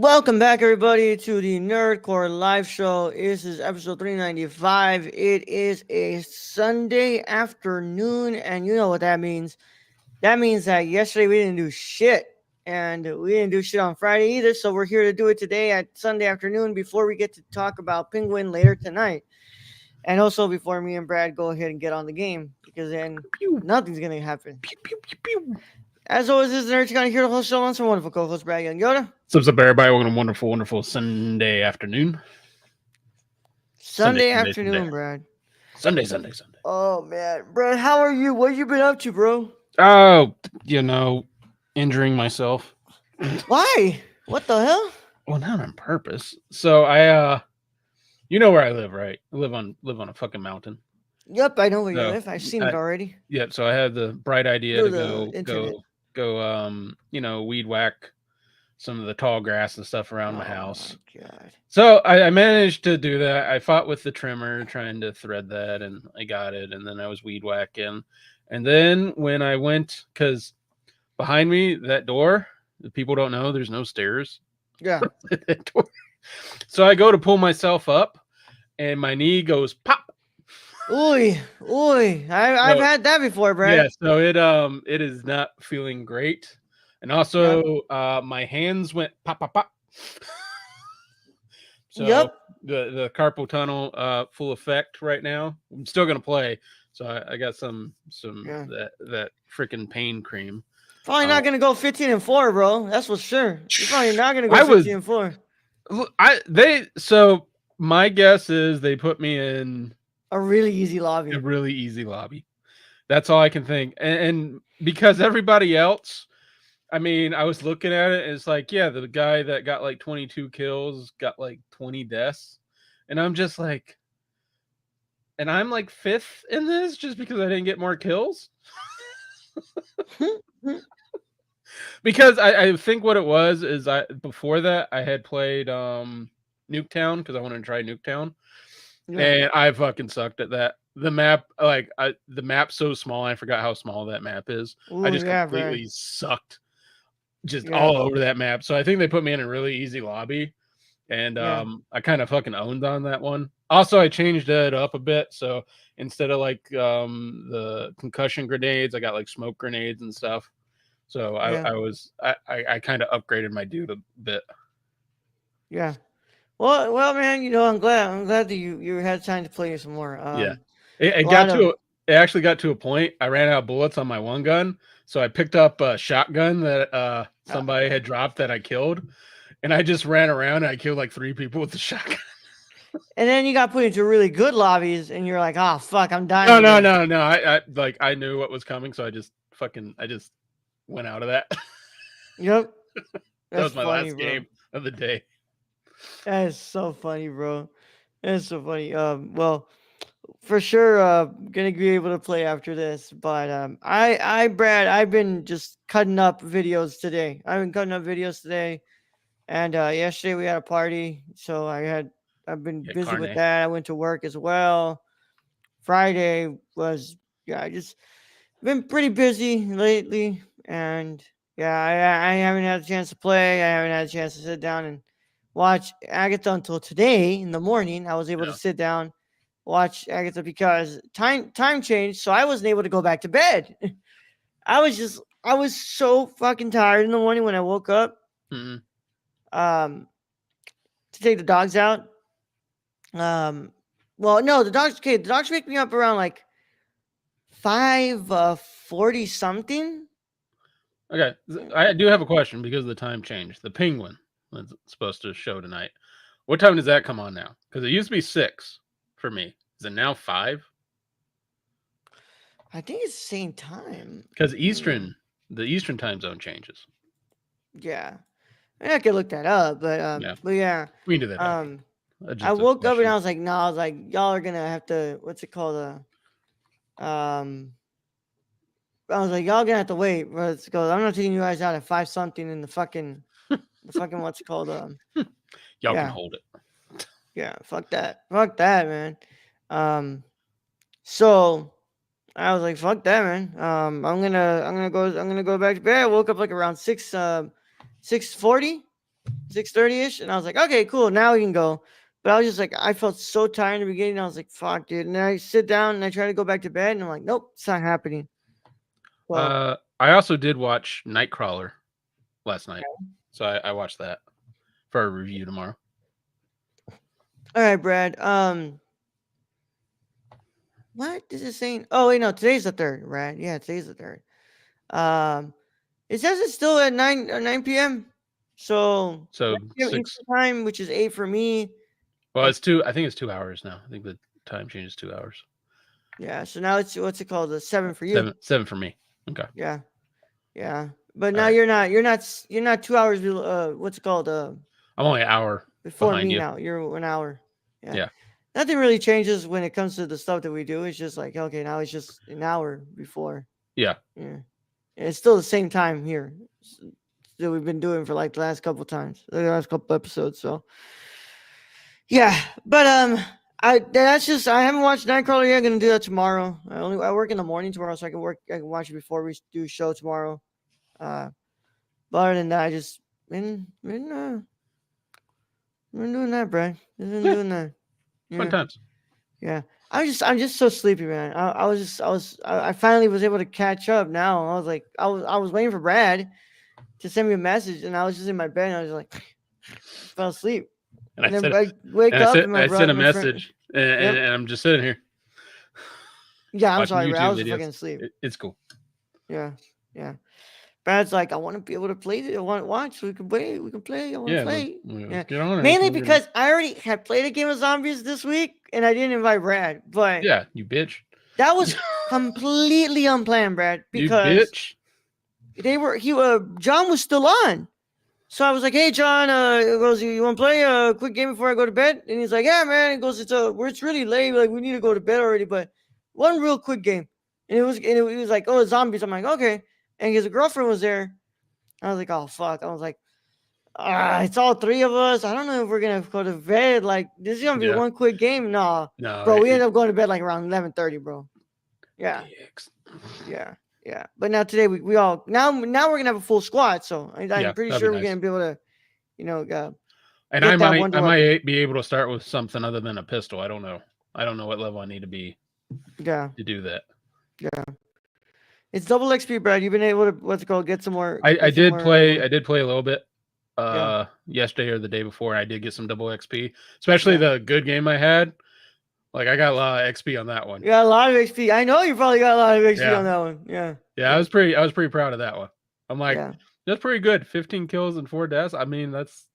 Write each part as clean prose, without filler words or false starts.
Welcome back, everybody, to the Nerdcore Live Show. This is episode 395. It is a Sunday afternoon, and you know what that means. That means that yesterday we didn't do shit, and we didn't do shit on Friday either, so we're here to do it today at Sunday afternoon before we get to talk about Penguin later tonight. And also before me and Brad go ahead and get on the game, because then Pew, nothing's going to happen. pew, pew, pew, pew. As always, this is Nerd Gonna here to host show on some wonderful co-host Brad Young Yoda. What's up, everybody? Welcome to a wonderful, wonderful Sunday afternoon. Sunday afternoon, Brad. Sunday. Oh man, Brad, how are you? What you been up to, bro? Oh, injuring myself. Why? What the hell? Well, not on purpose. So I, you know where I live, right? I live on a fucking mountain. Yep, I know where you So, live. I've seen it already. Yeah, so I had the bright idea Through to the internet. go, weed whack some of the tall grass and stuff around my house. My God. So I managed to do that. I fought with the trimmer trying to thread that, and I got it. And then I was weed whacking. And then when I went, because behind me, that door, the people don't know, there's no stairs. Yeah. That door. So I go to pull myself up, and my knee goes pop. Ooh. I've had that before, Brad. Yeah, so it is not feeling great. And also my hands went pop pop pop. So the carpal tunnel full effect right now. I'm still gonna play. So I got some that freaking pain cream. Probably not gonna go 15-4, bro. That's for sure. You're probably not gonna go 15-4. So my guess is they put me in a really easy lobby. That's all I can think. And because everybody else, I mean, I was looking at it, and it's like, yeah, the guy that got like 22 kills got like 20 deaths. And I'm just like, and I'm like fifth in this just because I didn't get more kills. Because I think what it was is before that I had played Nuketown because I wanted to try Nuketown. Yeah. And I fucking sucked at that. The map, the map's so small, I forgot how small that map is. Ooh, I just completely sucked just all over that map. So I think they put me in a really easy lobby, and I kind of fucking owned on that one. Also, I changed it up a bit. So instead of like the concussion grenades, I got like smoke grenades and stuff. So I kind of upgraded my dude a bit. Yeah. Well, man, I'm glad that you had time to play some more. It actually got to a point. I ran out of bullets on my one gun, so I picked up a shotgun that somebody had dropped that I killed, and I just ran around and I killed like 3 people with the shotgun. And then you got put into really good lobbies, and you're like, "Oh fuck, I'm dying." No. I knew what was coming, so I just went out of that. Yep. That was my last game of the day. That is so funny, bro. That's so funny. Well, for sure, gonna be able to play after this. But Brad, I've been just cutting up videos today. And yesterday we had a party, so I've been busy with that. I went to work as well. Friday was I just been pretty busy lately, and I haven't had a chance to play. I haven't had a chance to sit down and watch Agatha until today in the morning. I was able to sit down, watch Agatha because time changed, so I wasn't able to go back to bed. I was so fucking tired in the morning when I woke up. Mm-hmm. To take the dogs out. Well, no, the dogs wake me up around like 5:40 something. Okay, I do have a question because of the time change. The Penguin that's supposed to show tonight. What time does that come on now? Because it used to be 6 for me. Is it now 5? I think it's the same time. Because the Eastern time zone changes. Yeah, I could look that up, but yeah, we can do that. I woke up and I was like, y'all are gonna have to. What's it called? I was like, y'all gonna have to wait. Let's go. I'm not taking you guys out at 5 something in the fucking what's it called? Y'all can hold it. Yeah, fuck that, man. So I was like, fuck that, man. I'm gonna go back to bed. I woke up like around 6:40. 6:30ish, and I was like, okay, cool, now we can go. But I was just like, I felt so tired in the beginning. I was like, fuck, dude. And then I sit down and I try to go back to bed, and I'm like, nope, it's not happening. Well, I also did watch Nightcrawler last night, so I watched that for a review tomorrow. All right, Brad. What is it saying? Oh wait, no, today's the 3rd, right? Yeah, today's the 3rd. It says it's still at 9 p.m. So 6 time, which is 8 for me. Well, it's 2. I think it's 2 hours now. I think the time changes 2 hours. Yeah. So now it's what's it called? The 7 for you. 7 for me. Okay. Yeah. Yeah. But now you're not 2 hours. What's it called? I'm only an hour before me now. You're an hour. Yeah. Nothing really changes when it comes to the stuff that we do. It's just like, okay, now it's just an hour before. Yeah. Yeah. And it's still the same time here that we've been doing for like the last couple times, the last couple episodes. So yeah, but I haven't watched Nightcrawler yet. I'm gonna do that tomorrow. I work in the morning tomorrow, so I can watch it before we do a show tomorrow. But other than that, I just been doing that, Brad. Been doing that. Yeah. Fun times. Yeah. I'm just so sleepy, man. I finally was able to catch up now. I was waiting for Brad to send me a message, and I was just in my bed, and I was like fell asleep. And then I wake up and I sent a message, and I'm just sitting here. Yeah, I'm sorry, Brad. I was fucking asleep. It's cool. Yeah. Brad's like, I want to be able to play it. I want to watch. So we can play. I want to play. Get on it. Mainly because I already had played a game of zombies this week, and I didn't invite Brad. But yeah, you bitch. That was completely unplanned, Brad. Because you bitch. John was still on. So I was like, hey, John, he goes, you want to play a quick game before I go to bed? And he's like, yeah, man. He goes, it's really late. Like, we need to go to bed already. But one real quick game. And it was like, oh, zombies. I'm like, okay. And his girlfriend was there. I was like, oh, fuck. I was like, it's all 3 of us. I don't know if we're going to go to bed. Like, this is going to be one quick game. No, bro, we ended up going to bed like around 11:30, bro. Yeah. Yeah. But now today, we all, now we're going to have a full squad. So I'm pretty sure we're going to be able to, and I might be able to start with something other than a pistol. I don't know. I don't know what level I need to be to do that. Yeah. It's double XP, Brad. You've been able to get some more. I did play a little bit yesterday or the day before. I did get some double XP, especially the good game I had. Like, I got a lot of XP on that one. You got a lot of XP. I know you probably got a lot of XP on that one. Yeah. I was pretty proud of that one. I'm like, that's pretty good. 15 kills and 4 deaths. I mean, that's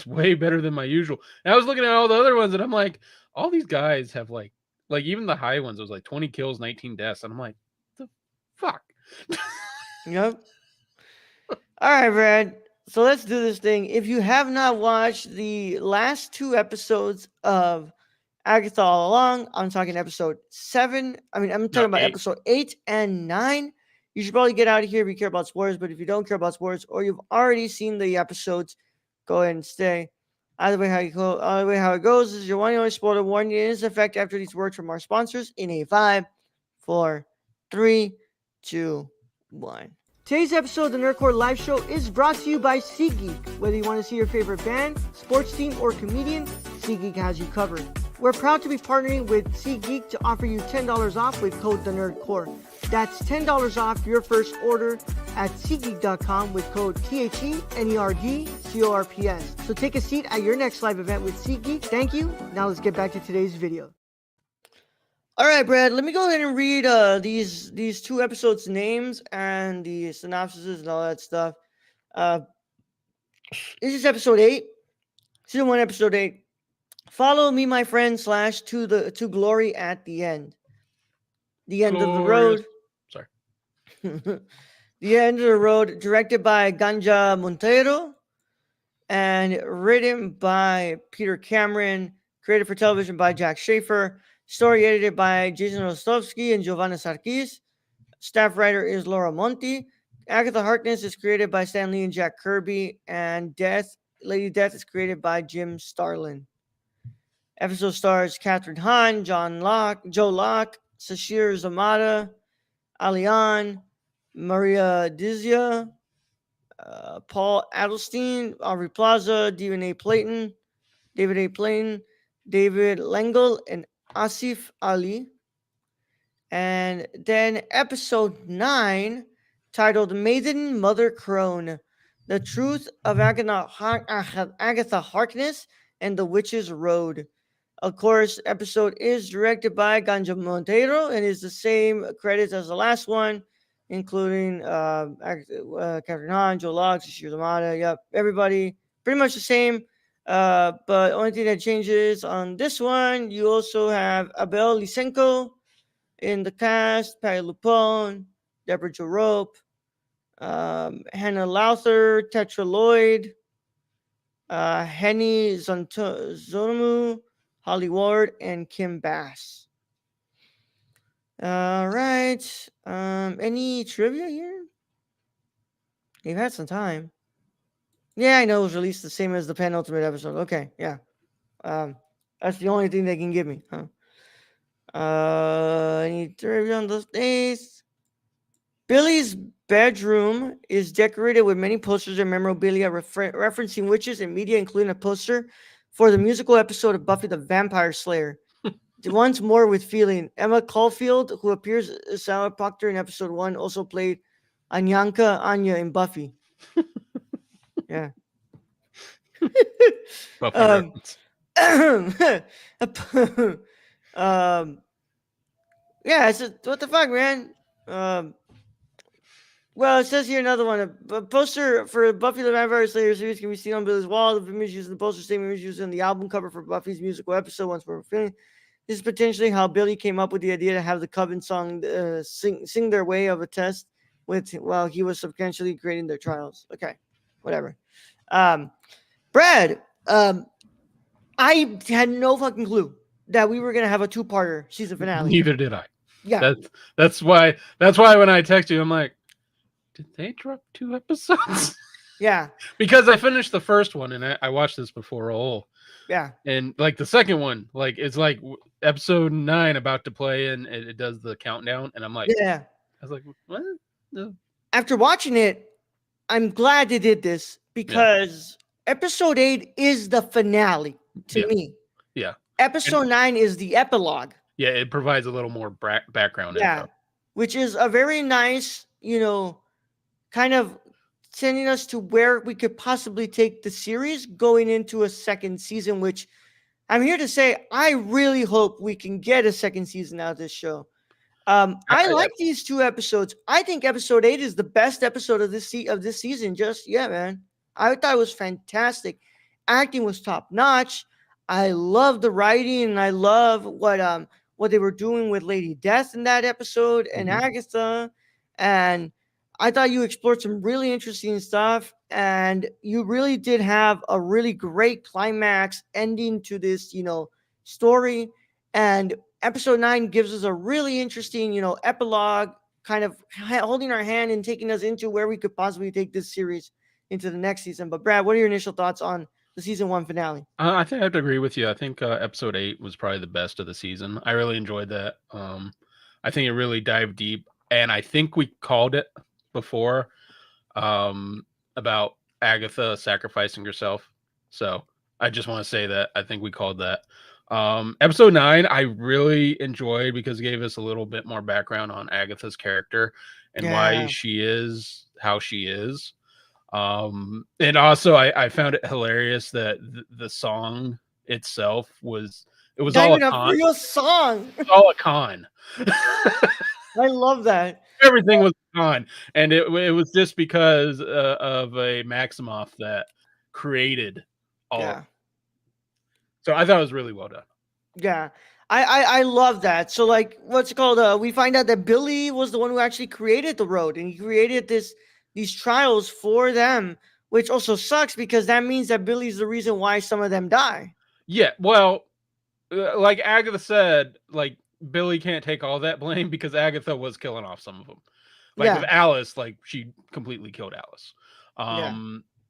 way better than my usual. And I was looking at all the other ones, and I'm like, all these guys have like even the high ones, it was like 20 kills, 19 deaths. And I'm like, the fuck. Yep. All right, Brad. So let's do this thing. If you have not watched the last 2 episodes of Agatha All Along, I'm talking episode 7. I'm talking about 8. Episode 8 and 9. You should probably get out of here if you care about spoilers. But if you don't care about spoilers, or you've already seen the episodes, go ahead and stay. Either way, how it goes is your one and only spoiler warning. It is in effect after these words from our sponsors in a 5, 4, 3, 2, 1. Today's episode of the Nerdcore Live Show is brought to you by SeatGeek. Whether you want to see your favorite band, sports team, or comedian, SeatGeek has you covered. We're proud to be partnering with SeatGeek to offer you $10 off with code TheNerdCore. That's $10 off your first order at SeatGeek.com with code THENERDCORPS. So take a seat at your next live event with SeatGeek. Thank you. Now let's get back to today's video. All right, Brad, let me go ahead and read these 2 episodes' names and the synopsises and all that stuff. This is episode 8, season 1, episode 8. Follow me, my friend, / to glory at the end. The end of the road. Sorry. The end of the road, directed by Ganja Montero and written by Peter Cameron, created for television by Jack Schaefer. Story edited by Jason Rostovsky and Giovanna Sarkis. Staff writer is Laura Monti. Agatha Harkness is created by Stan Lee and Jack Kirby. And Lady Death is created by Jim Starlin. Episode stars Catherine Hahn, Joe Locke, Sashir Zamata, Alian, Maria Dizia, Paul Adelstein, Aubrey Plaza, David A. Platon, David Lengel, and Asif Ali. And then episode 9, titled Maiden Mother Crone, The Truth of Agatha Harkness and the Witch's Road. Of course, episode is directed by Ganja Montero and is the same credits as the last one, including Catherine Hahn, Joe Locke, Shishir Lamada. Yep, everybody pretty much the same. But only thing that changes on this one, you also have Abel Lysenko in the cast, Patty Lupone, Deborah Jo Rope, Hannah Lowther, Tetra Lloyd, Henny Zonomu, Holly Ward, and Kim Bass. All right. Any trivia here? You've had some time. Yeah, I know it was released the same as the penultimate episode. Okay, yeah. That's the only thing they can give me. Huh? Any trivia on those days? Billy's bedroom is decorated with many posters and memorabilia referencing witches and media, including a poster for the musical episode of Buffy the Vampire Slayer. Once more with feeling. Emma Caulfield, who appears as Sarah Proctor in episode 1, also played Anya in Buffy. Yeah. Buffy reference. Yeah, it's what the fuck, man? Well, it says here another one. A poster for Buffy the Vampire Slayer series can be seen on Billy's wall. The image used in the poster, same image used in the album cover for Buffy's musical episode, Once More Feeling. This is potentially how Billy came up with the idea to have the Coven song sing their way of a test while he was substantially creating their trials. Okay, whatever. Brad, I had no fucking clue that we were gonna have a 2-parter season finale. Neither did I. Yeah, that's why when I text you, I'm like, did they drop 2 episodes? Yeah, because I finished the first one and I watched this before all. Yeah, and like the second one, like it's like episode 9 about to play and it does the countdown, and I'm like, yeah. I was like, what? No. After watching it, I'm glad they did this because episode 8 is the finale to me. Yeah. Episode 9 is the epilogue. Yeah, it provides a little more background info. Which is a very nice, kind of sending us to where we could possibly take the series going into a second season, which I'm here to say I really hope we can get a second season out of this show. I like these 2 episodes. I think episode 8 is the best episode of this season. Man. I thought it was fantastic. Acting was top notch. I love the writing, and I love what they were doing with Lady Death in that episode and Agatha. And I thought you explored some really interesting stuff, and you really did have a really great climax ending to this, story. And episode 9 gives us a really interesting, epilogue, kind of holding our hand and taking us into where we could possibly take this series into the next season. But Brad, what are your initial thoughts on the season 1 finale? I think I have to agree with you. I think episode 8 was probably the best of the season. I really enjoyed that. I think it really dived deep, and I think we called it before about Agatha sacrificing herself. So I just want to say that I think we called that. Episode 9 I really enjoyed because it gave us a little bit more background on Agatha's character and why she is how she is. And also I found it hilarious that the song itself was all a real song. It was all a con. I love that. Everything was a con, and it was just because of a Maximoff that created all. Yeah. So I thought it was really well done. Yeah. I love that. So like, what's it called? We find out that Billy was the one who actually created the road, and he created these trials for them, which also sucks because that means that Billy's the reason why some of them die. Yeah, well, like Agatha said, like Billy can't take all that blame because Agatha was killing off some of them. Like with Alice, like she completely killed Alice.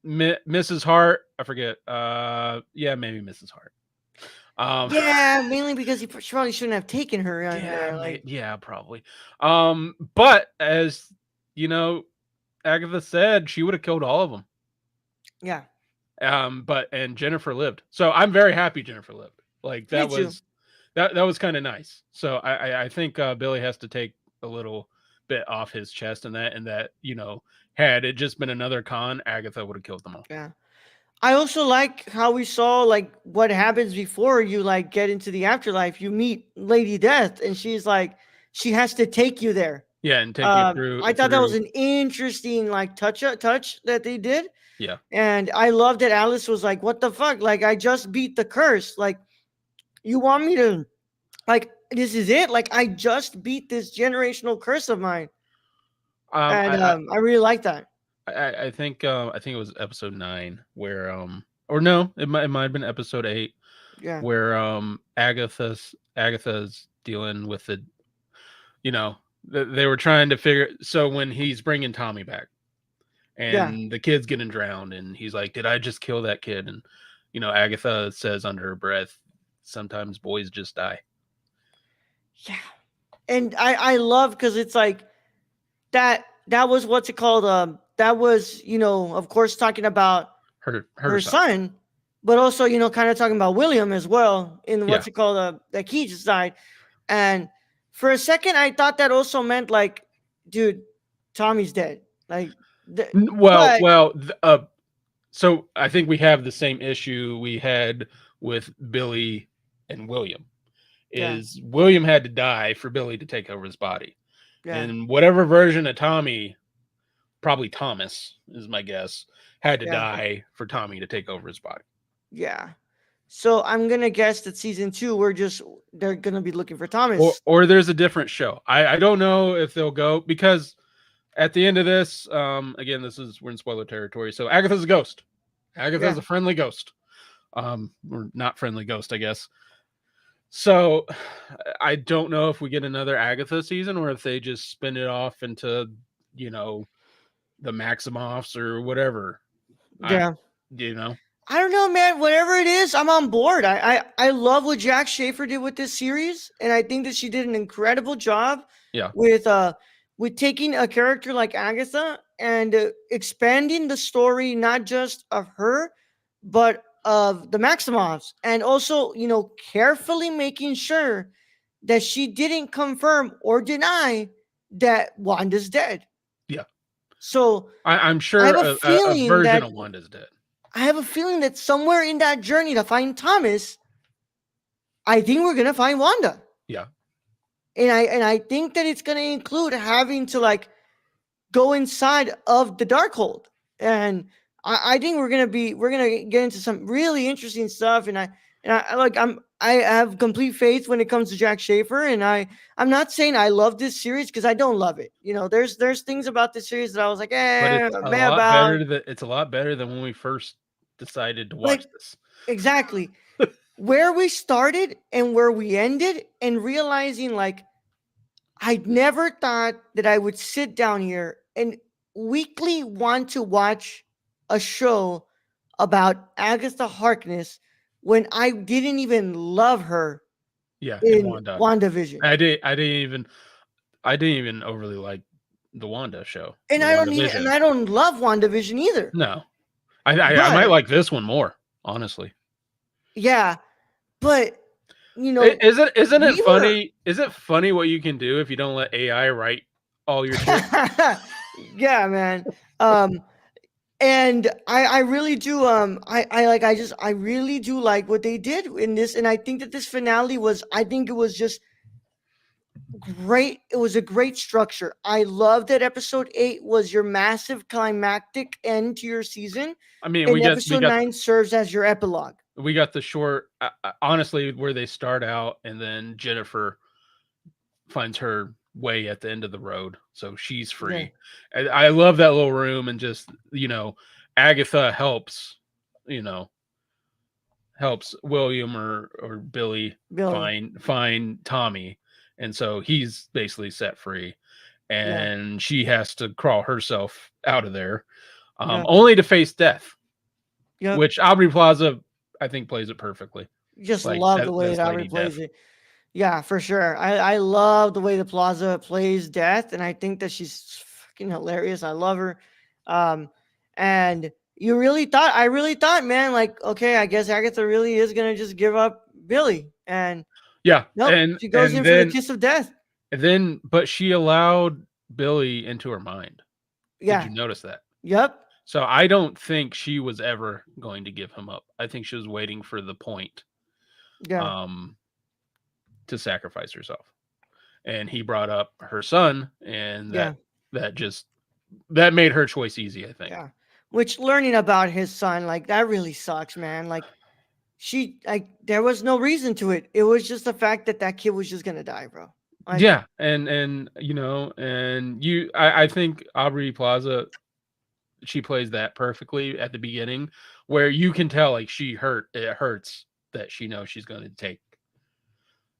Mrs. Hart, I forget. Maybe Mrs. Hart. Mainly because he probably shouldn't have taken her. Probably. But as you know, Agatha said she would have killed all of them. Yeah. And Jennifer lived. So I'm very happy Jennifer lived. Like Me too. that was kind of nice. So I think Billy has to take a little bit off his chest, and that had it just been another con, Agatha would have killed them all. Yeah. I also like how we saw like what happens before you like get into the afterlife. You meet Lady Death, and she's like, she has to take you there. Yeah, and take you through. I thought that was an interesting like touch that they did. Yeah, and I love that Alice was like, "What the fuck? Like, I just beat the curse. Like, you want me to, like, this is it? Like, I just beat this generational curse of mine." I really like that. I think it was episode 9 where or no, it might have been episode 8 Yeah. where Agatha's dealing with the they were trying to figure. So when he's bringing Tommy back and the kid's getting drowned, and he's like, "Did I just kill that kid?" And Agatha says under her breath, "Sometimes boys just die." Yeah. And I love, because it's like that was what's it called? That was, of course, talking about her son, but also, kind of talking about William as well in what's it called? That he just died. And for a second, I thought that also meant like, dude, Tommy's dead. Like, so I think we have the same issue we had with Billy and William. Is William had to die for Billy to take over his body. And whatever version of Tommy, probably Thomas is my guess, had to die for Tommy to take over his body. Yeah. So I'm going to guess that season 2, they're going to be looking for Thomas. Or there's a different show. I don't know if they'll go, because at the end of this, again, we're in spoiler territory. So Agatha's a ghost. Agatha's a friendly ghost. Or not friendly ghost, I guess. So I don't know if we get another Agatha season, or if they just spin it off into, the Maximoffs or whatever. Yeah. I don't know, man. Whatever it is, I'm on board. I love what Jack Schaefer did with this series, and I think that she did an incredible job. Yeah. With taking a character like Agatha and expanding the story, not just of her, but of the Maximoffs, and also, carefully making sure that she didn't confirm or deny that Wanda's dead. Yeah. So I'm sure a version of Wanda's dead. I have a feeling that somewhere in that journey to find Thomas, I think we're gonna find Wanda. Yeah. And I think that it's gonna include having to like go inside of the Darkhold. And I think we're gonna get into some really interesting stuff. And I have complete faith when it comes to Jack Schaefer. And I'm not saying I love this series, because I don't love it. There's things about this series that I was like, it's a lot better than when we first decided to watch this. Exactly. Where we started and where we ended, and realizing like I never thought that I would sit down here and weekly want to watch a show about Agatha Harkness when I didn't even love her. Yeah, in WandaVision. I didn't even overly like the Wanda show. And I don't love WandaVision either. No. I might like this one more, honestly. Yeah. But isn't it funny? Is it funny what you can do if you don't let AI write all your shit? Yeah, man. And I really do. I really do like what they did in this, and I think that this finale it was just great. It was a great structure. I love that episode 8 was your massive climactic end to your season. I mean, episode 9 serves as your epilogue. We got the short, honestly, where they start out, and then Jennifer finds her way at the end of the road, so she's free. Yeah. I love that little room, and just Agatha helps William or Billy find Tommy, and so he's basically set free, and she has to crawl herself out of there, only to face death. Which Aubrey Plaza, I think, plays it perfectly. Just love the way that Aubrey plays it. Yeah, for sure. I love the way the Plaza plays Death, and I think that she's fucking hilarious. I love her. And I really thought, man, like, okay, I guess Agatha really is gonna just give up Billy. And Yeah, nope, she goes and in for the kiss of death. but she allowed Billy into her mind. Did Yeah. you notice that? Yep. So I don't think she was ever going to give him up. I think she was waiting for the point Yeah. to sacrifice herself. And he brought up her son, and Yeah. that made her choice easy, I think. Yeah. Which learning about his son, like, that really sucks, man. Like, there was no reason to it. It was just the fact that that kid was just gonna die, bro. Like, Yeah, and you know, and I think Aubrey Plaza, she plays that perfectly at the beginning, where you can tell like it hurts that she knows she's going to take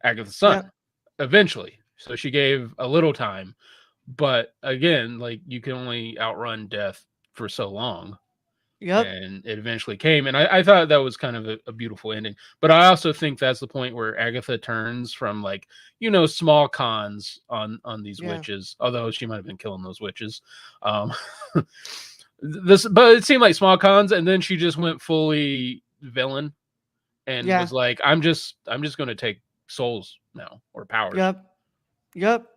Agatha's son yep. eventually. So she gave a little time, but again, like you can only outrun death for so long. Yep. And it eventually came, and I thought that was kind of a beautiful ending. But I also think that's the point where Agatha turns from, like, small cons on these Yeah. witches, although she might have been killing those witches. But it seemed like small cons, and then she just went fully villain and Yeah. was like, I'm just going to take souls now, or powers. Yep. Yep.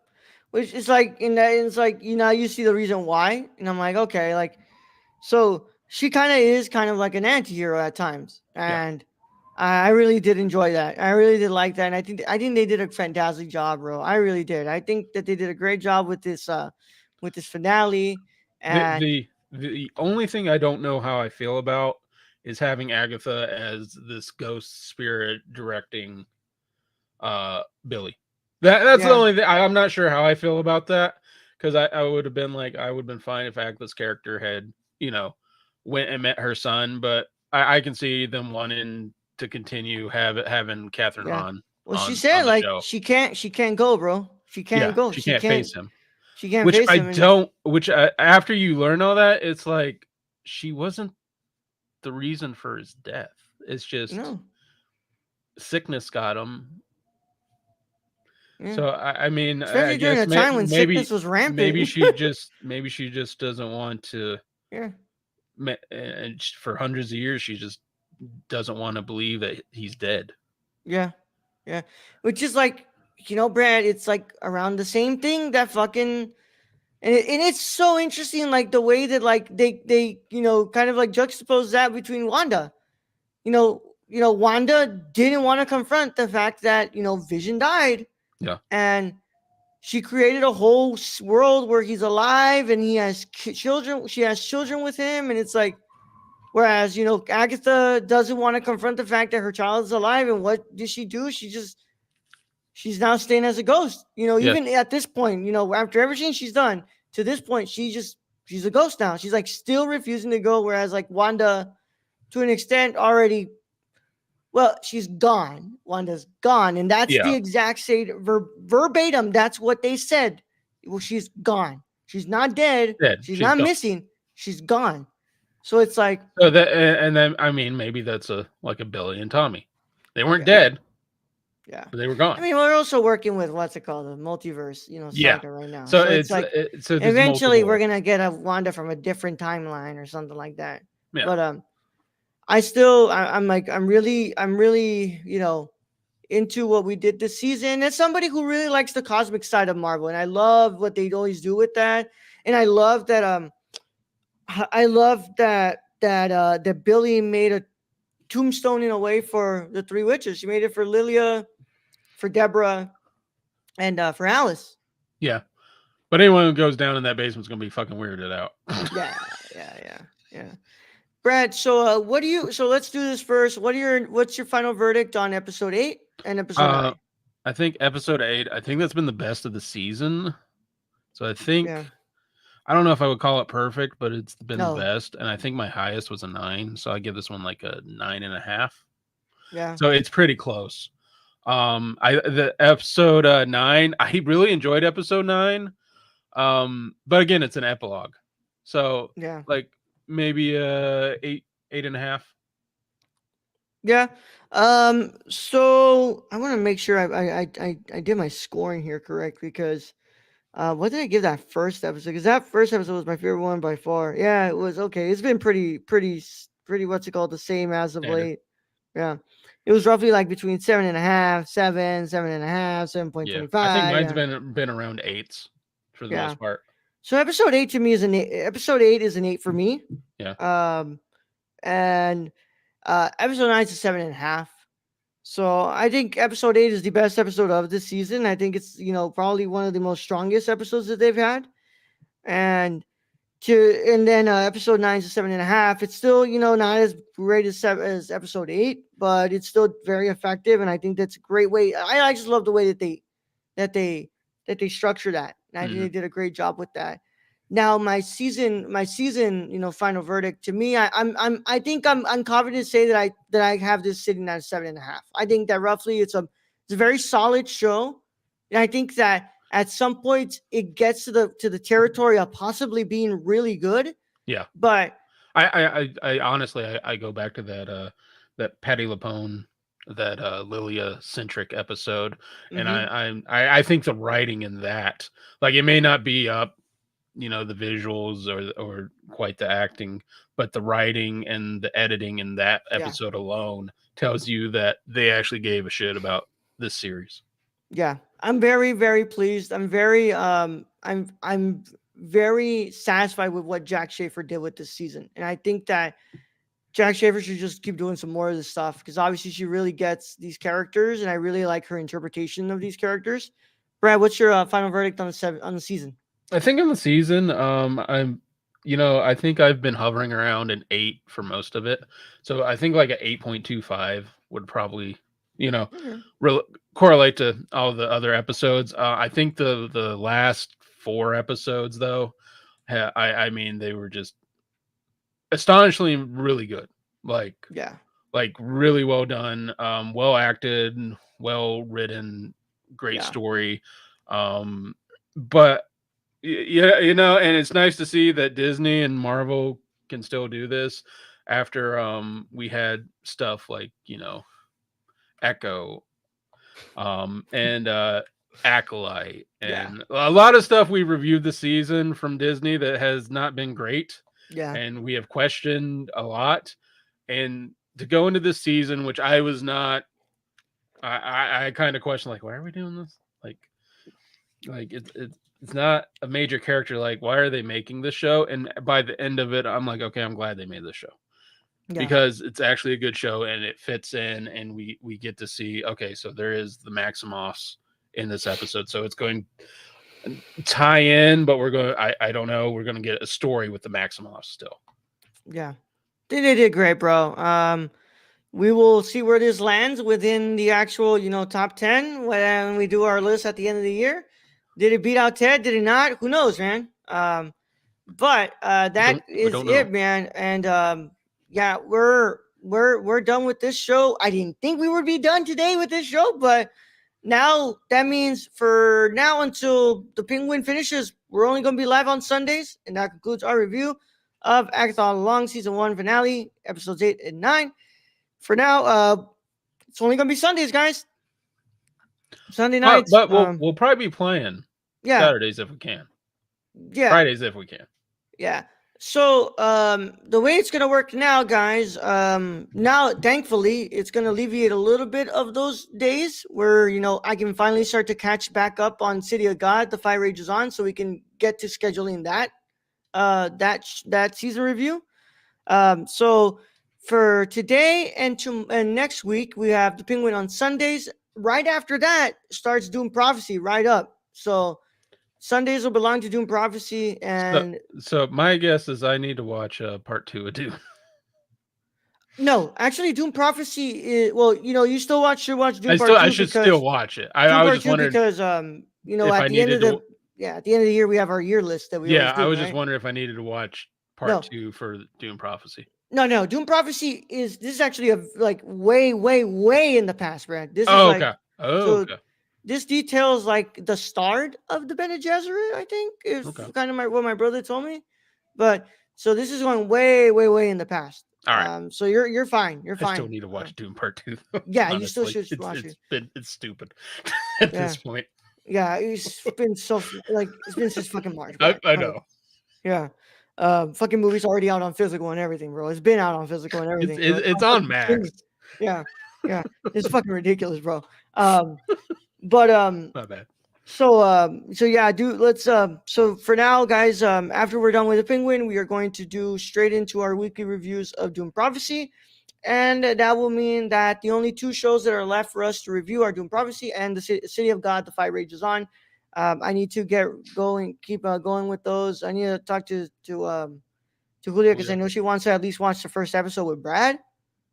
Which is like, in that, it's like, you see the reason why, and I'm like, okay, like, so she kind of is kind of like an anti-hero at times, Yeah. and I really did enjoy that. I really did like that, and I think they did a fantastic job, bro. I really did. I think that they did a great job with this finale. And The only thing I don't know how I feel about is having Agatha as this ghost spirit directing Billy. That's the yeah, only thing. I'm not sure how I feel about that, because I would have been like, I would have been fine if Agatha's character had, went and met her son, but I can see them wanting to continue having Catherine yeah. on Well, she on said the like show. she can't go, bro. She can't Yeah, go. she can't face him. She can't Which face I him, and don't. Which after you learn all that, it's like she wasn't the reason for his death. It's just no, sickness got him. yeah. So I mean, I Especially during guess a time when sickness was maybe rampant. she just doesn't want to. yeah, And for hundreds of years, she just doesn't want to believe that he's dead. yeah, yeah. Which is like, Brad. It's like around the same thing that fucking. And it's so interesting, like the way that like they kind of like juxtapose that between Wanda. Wanda didn't want to confront the fact that Vision died, Yeah, and she created a whole world where he's alive and he has children. She has children with him, and it's like, whereas Agatha doesn't want to confront the fact that her child is alive. And what does she do? She's now staying as a ghost. yes, Even at this point, after everything she's done to this point, she's a ghost now. She's like still refusing to go. Whereas like Wanda, to an extent, already, well, she's gone. Wanda's gone, and that's the yeah, exact same verbatim. That's what they said. Well, she's gone. She's not dead. dead. She's She's not gone. missing. She's gone. So it's like, So that, and then I mean, maybe that's like a Billy and Tommy. They weren't yeah, dead, yeah. but they were I gone. mean, we're also working with what's it called, the multiverse, Yeah. saga right now. So So it's like, so there's eventually we're multiple. gonna get a Wanda from a different timeline or something like that. Yeah. But I'm really into what we did this season. As somebody who really likes the cosmic side of Marvel, and I love what they always do with that. And I love that that Billy made a tombstone in a way for the three witches. She made it for Lilia, for Deborah, and for Alice. Yeah. But anyone who goes down in that basement's gonna be fucking weirded out. Yeah. Brad, so so let's do this first. What's your final verdict on episode 8 and episode 9? I think episode 8, I think that's been the best of the season. So I think, Yeah. I don't know if I would call it perfect, but it's been the No. best. And I think my highest was a 9. So I give this one like a 9.5. Yeah. So it's pretty close. The episode 9, I really enjoyed episode 9. But again, it's an epilogue. So Yeah. like maybe 8.5. Yeah. So I want to make sure I did my scoring here correctly, because What did I give that first episode? Because that first episode was my favorite one by far. Yeah, it was okay. It's been pretty. What's it called? The same as of Standard. late. Yeah, it was roughly like between 7.5, 7.5, Yeah, I think 7.25. mine's Yeah, been around 8s for the yeah. most part. So episode 8 to me is an 8. Episode 8 is an 8 for me. Yeah. And episode 9 is a 7.5. So I think episode 8 is the best episode of this season. I think it's probably one of the most strongest episodes that they've had. And then episode 9 is a 7.5. It's still not as great as episode 8, but it's still very effective. And I think that's a great way. I just love the way that that they structure that. And I think they did a great job with that. Now my season, final verdict to me, I think I'm confident to say that I have this sitting at 7.5. I think that roughly it's a very solid show, and I think that at some point it gets to the territory of possibly being really good. Yeah, but I honestly I go back to that Patty LaPone, that Lilia centric episode, and I think the writing in that, like, it may not be up, the visuals or quite the acting, but the writing and the editing in that episode alone tells you that they actually gave a shit about this series. Yeah, I'm very, very pleased. I'm very satisfied with what Jack Schaefer did with this season, and I think that Jack Schaefer should just keep doing some more of this stuff, because obviously she really gets these characters, and I really like her interpretation of these characters. Brad, what's your final verdict on the season? I think on the season, I think I've been hovering around an 8 for most of it. So I think like an 8.25 would probably, correlate to all the other episodes. I think the last 4 episodes, though, I mean, they were just astonishingly really good. Like really well done, well acted, well written, great story. But yeah, and it's nice to see that Disney and Marvel can still do this after we had stuff like, Echo, and Acolyte, and a lot of stuff we reviewed this season from Disney that has not been great. Yeah. And we have questioned a lot. And to go into this season, which I was not, I kind of questioned, like, why are we doing this? Like it's not a major character. Like, why are they making this show? And by the end of it, I'm like, okay, I'm glad they made this show. Because it's actually a good show and it fits in, and we get to see, okay, so there is the Maximoffs in this episode, so it's going to tie in, but I don't know, we're going to get a story with the Maximoffs still. Yeah, they did great, bro. We will see where this lands within the actual top 10 when we do our list at the end of the year. Did it beat out Ted? Did it not? Who knows, man? But that is it, man. And yeah, we're done with this show. I didn't think we would be done today with this show, but now that means for now until the Penguin finishes, we're only going to be live on Sundays, and that concludes our review of Agatha All Along Season 1 finale, episodes 8 and 9. For now, it's only going to be Sundays, guys. Sunday nights. But we'll probably be playing Saturdays if we can. Yeah. Fridays if we can. Yeah. So the way it's gonna work now, guys, now thankfully it's gonna alleviate a little bit of those days where I can finally start to catch back up on City of God, The Fire Rages On, so we can get to scheduling that season review. So for today and next week we have the Penguin on Sundays. Right after that starts Doom Prophecy right up. So Sundays will belong to Doom Prophecy, and so my guess is I need to watch part 2 of Doom. No, actually, Doom Prophecy is you still should watch Doom Part 2. I should still watch it. I was just wondering because at the end of the year we have our year list that we do, I was just wondering if I needed to watch part 2 for Doom Prophecy. No, Doom Prophecy is actually a way, way, way in the past, Brad. This is okay. Okay. This details the start of the Bene Gesserit, I think, is kind of what my brother told me. But so this is going way, way, way in the past. All right. So you're fine. You're fine. I still need to watch Doom Part 2. Yeah, honestly. You still should watch it. It's stupid at this point. Yeah, it's been it's been since fucking March, I bro. know. Yeah. Fucking movie's already out on physical and everything, bro. It's been out on physical and everything. It's on Max. Yeah. Yeah. It's fucking ridiculous, bro. My bad. So yeah, let's so for now, guys, after we're done with the Penguin, we are going to do straight into our weekly reviews of Doom Prophecy. And that will mean that the only two shows that are left for us to review are Doom Prophecy and the City of God, The Fight Rages On. I need to get going, keep going with those. I need to talk to Julia because I know she wants to at least watch the first episode with Brad.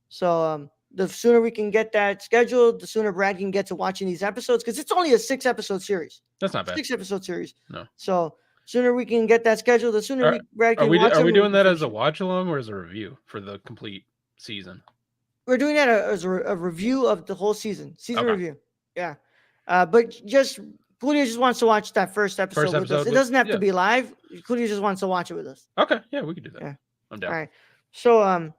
So the sooner we can get that scheduled, the sooner Brad can get to watching these episodes because it's only a 6-episode series. That's not bad. 6-episode series. No. So sooner we can get that scheduled, the sooner Brad can watch them. Are we doing that as a watch along or as a review for the complete season? We're doing that as a review of the whole season. Review. Yeah. But Julia just wants to watch that first episode with us. It doesn't have to be live. Julia just wants to watch it with us. Okay. Yeah, we can do that. Yeah. I'm down. All right. So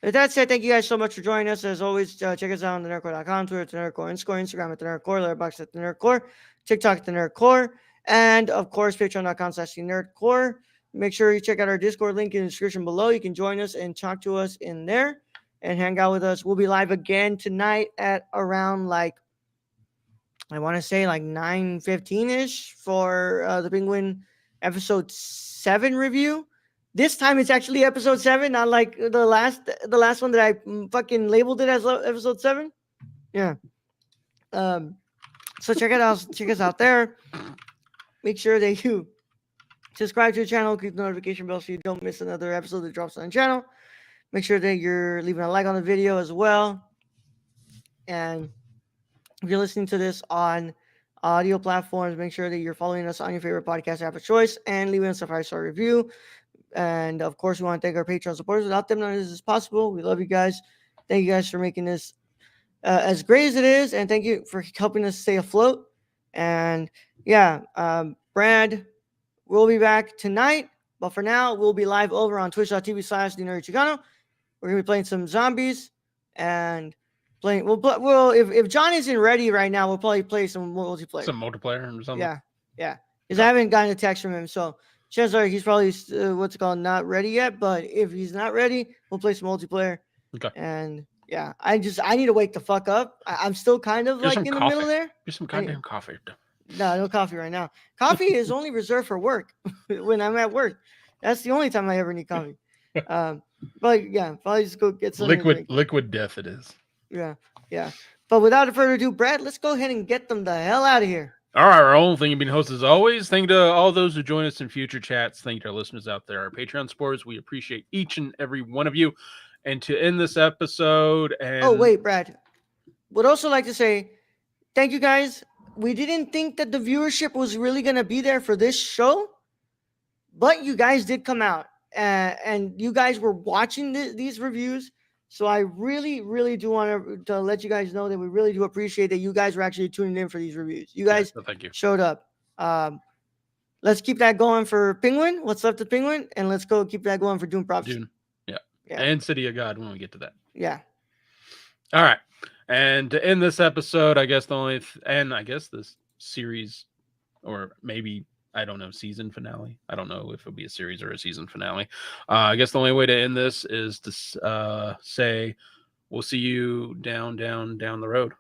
with that said, thank you guys so much for joining us. As always, check us out on thenerdcore.com, Twitter at the Nerdcore, Instagram at the Nerdcore, Letterboxd at the Nerdcore, TikTok at the Nerdcore, and of course, patreon.com/the-Nerdcore. Make sure you check out our Discord link in the description below. You can join us and talk to us in there and hang out with us. We'll be live again tonight at around I want to say 9:15-ish for the Penguin episode 7 review. This time it's actually episode 7, not like the last one that I fucking labeled it as episode 7. Yeah. So check us out there. Make sure that you subscribe to the channel, click the notification bell so you don't miss another episode that drops on the channel. Make sure that you're leaving a like on the video as well. And if you're listening to this on audio platforms, make sure that you're following us on your favorite podcast app of choice and leaving us a 5-star review. And of course, we want to thank our Patreon supporters. Without them, none of this is possible. We love you guys. Thank you guys for making this as great as it is. And thank you for helping us stay afloat. And yeah, Brad, we'll be back tonight. But for now, we'll be live over on twitch.tv/TheNerdChicano. We're going to be playing some zombies and playing. We'll if John isn't ready right now, we'll probably play some multiplayer. Some multiplayer or something. Yeah. Because I haven't gotten a text from him. So chances are he's probably not ready yet. But if he's not ready, we'll play some multiplayer. Okay. And yeah, I need to wake the fuck up. I'm still kind of in the middle there. Get some goddamn coffee. No coffee right now. Coffee is only reserved for work when I'm at work. That's the only time I ever need coffee. But yeah, probably just go get some liquid death. It is. Yeah. But without further ado, Brad, let's go ahead and get them the hell out of here. All right, our own thing you've been host as always. Thank you to all those who join us in future chats. Thank you to our listeners out there, our Patreon supporters. We appreciate each and every one of you. And to end this episode, and oh wait, Brad, would also like to say thank you guys. We didn't think that the viewership was really gonna be there for this show, but you guys did come out, and you guys were watching these reviews. So I really, really do want to let you guys know that we really do appreciate that you guys were actually tuning in for these reviews. You guys showed up. Let's keep that going for Penguin. What's left of Penguin, and let's go keep that going for Doom Prophecy. Yeah. And City of God when we get to that. Yeah. All right. And to end this episode, I guess this series, or maybe, I don't know, season finale. I don't know if it'll be a series or a season finale. I guess the only way to end this is to say we'll see you down the road.